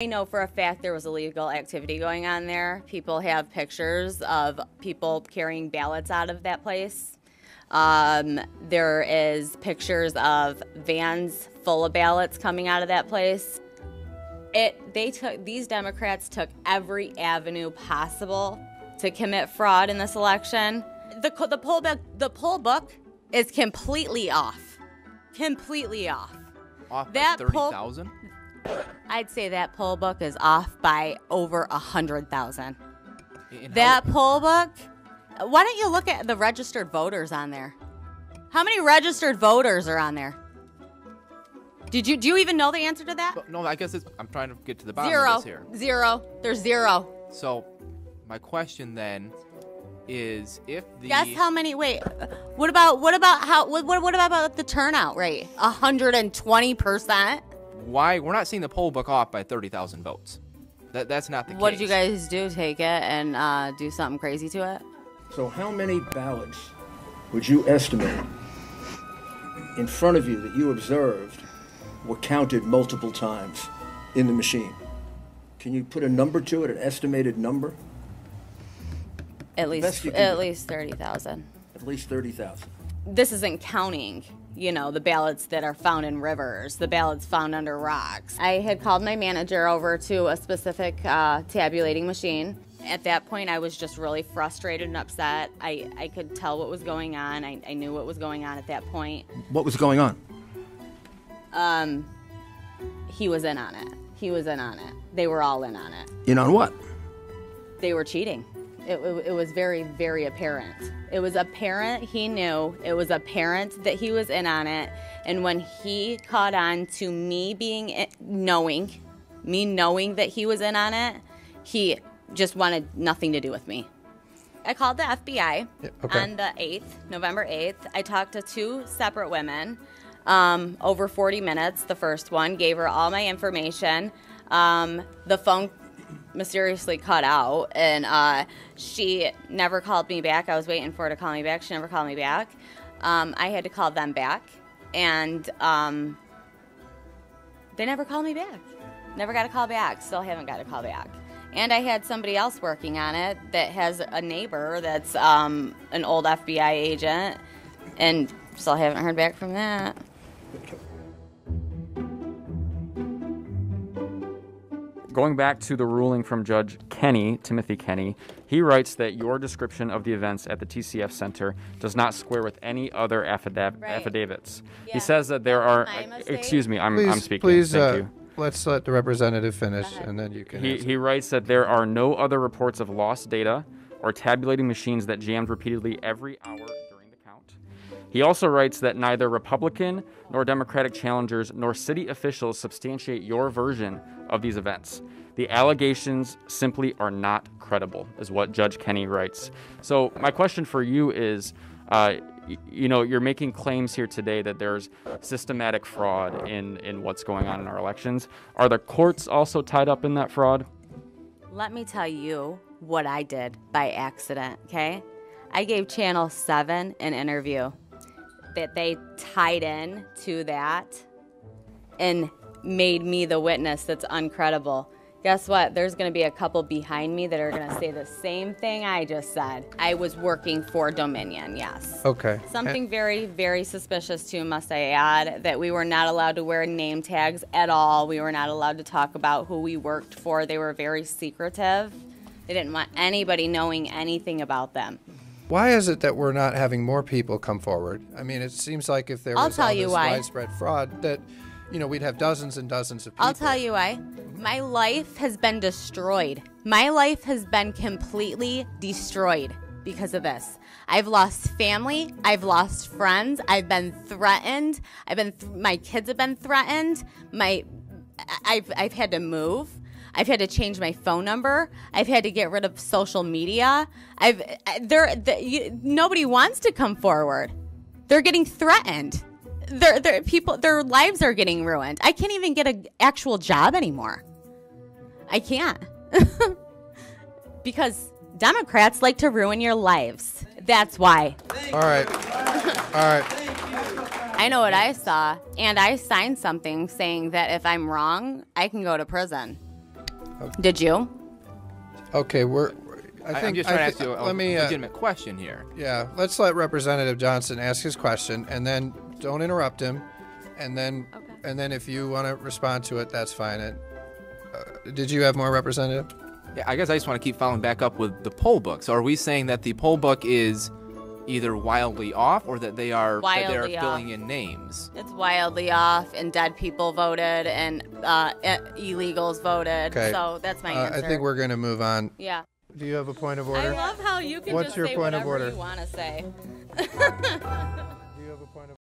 I know for a fact there was illegal activity going on there. People have pictures of people carrying ballots out of that place. There is pictures of vans full of ballots coming out of that place. These Democrats took every avenue possible to commit fraud in this election. The poll book is completely off. Completely off. Off by 30,000? I'd say that poll book is off by over 100,000. That poll book, why don't you look at the registered voters on there? How many registered voters are on there? Do you even know the answer to that? No, I guess I'm trying to get to the bottom of this here. Zero. There's zero. So, my question then is if the... Guess how many, wait, what about the turnout rate? 120%? Why? We're not seeing the poll book off by 30,000 votes. That's not the case. What did you guys do? Take it and do something crazy to it? So how many ballots would you estimate in front of you that you observed were counted multiple times in the machine? Can you put a number to it, an estimated number? At least 30,000. At least 30,000. This isn't counting, the ballots that are found in rivers, the ballots found under rocks. I had called my manager over to a specific tabulating machine. At that point, I was just really frustrated and upset. I could tell what was going on. I knew what was going on at that point. What was going on? He was in on it. He was in on it. They were all in on it. In on what? They were cheating. It was very, very apparent. It was apparent he knew. It was apparent that he was in on it. And when he caught on to me knowing that he was in on it, he just wanted nothing to do with me. I called the FBI on the 8th, November 8th. I talked to two separate women over 40 minutes. The first one gave her all my information. The phone mysteriously cut out, and she never called me back. I was waiting for her to call me back. She never called me back. I had to call them back, and they never called me back. Never got a call back. Still haven't got a call back. And I had somebody else working on it that has a neighbor that's an old FBI agent, and still haven't heard back from that. Going back to the ruling from Judge Kenney, Timothy Kenney, he writes that your description of the events at the TCF Center does not square with any other affidavits. Yeah. He says that there are... Excuse me, I'm speaking. Please, Thank you. Let's let the representative finish, and then you can... He writes that there are no other reports of lost data or tabulating machines that jammed repeatedly every hour during the count. He also writes that neither Republican nor Democratic challengers nor city officials substantiate your version of these events. The allegations simply are not credible, is what Judge Kenney writes. So my question for you is, you're making claims here today that there's systematic fraud in what's going on in our elections. Are the courts also tied up in that fraud? Let me tell you what I did by accident, okay? I gave Channel 7 an interview that they tied in to that and made me the witness that's uncredible. Guess what? There's going to be a couple behind me that are going to say the same thing I just said. I was working for Dominion, yes. Okay. Something very, very suspicious too, must I add, that we were not allowed to wear name tags at all. We were not allowed to talk about who we worked for. They were very secretive. They didn't want anybody knowing anything about them. Why is it that we're not having more people come forward? I mean, it seems like if there was all this widespread fraud that, we'd have dozens and dozens of people. I'll tell you why. My life has been destroyed. My life has been completely destroyed because of this. I've lost family. I've lost friends. I've been threatened. My kids have been threatened. I've had to move. I've had to change my phone number. I've had to get rid of social media. Nobody wants to come forward. They're getting threatened. Their lives are getting ruined. I can't even get an actual job anymore. I can't. Because Democrats like to ruin your lives. That's why. All right. I know what I saw, and I signed something saying that if I'm wrong, I can go to prison. Did you? Okay, I'm just trying to ask you a legitimate question here. Yeah, let's let Representative Johnson ask his question, and then don't interrupt him, and then if you want to respond to it, that's fine. Did you have more, Representative? Yeah, I guess I just want to keep following back up with the poll book. So are we saying that the poll book is either wildly off or that they are filling in names? It's wildly off, and dead people voted, and illegals voted. Okay. So that's my answer. I think we're going to move on. Yeah. Do you have a point of order? I love how you can What's just your say point whatever of order? you want to say.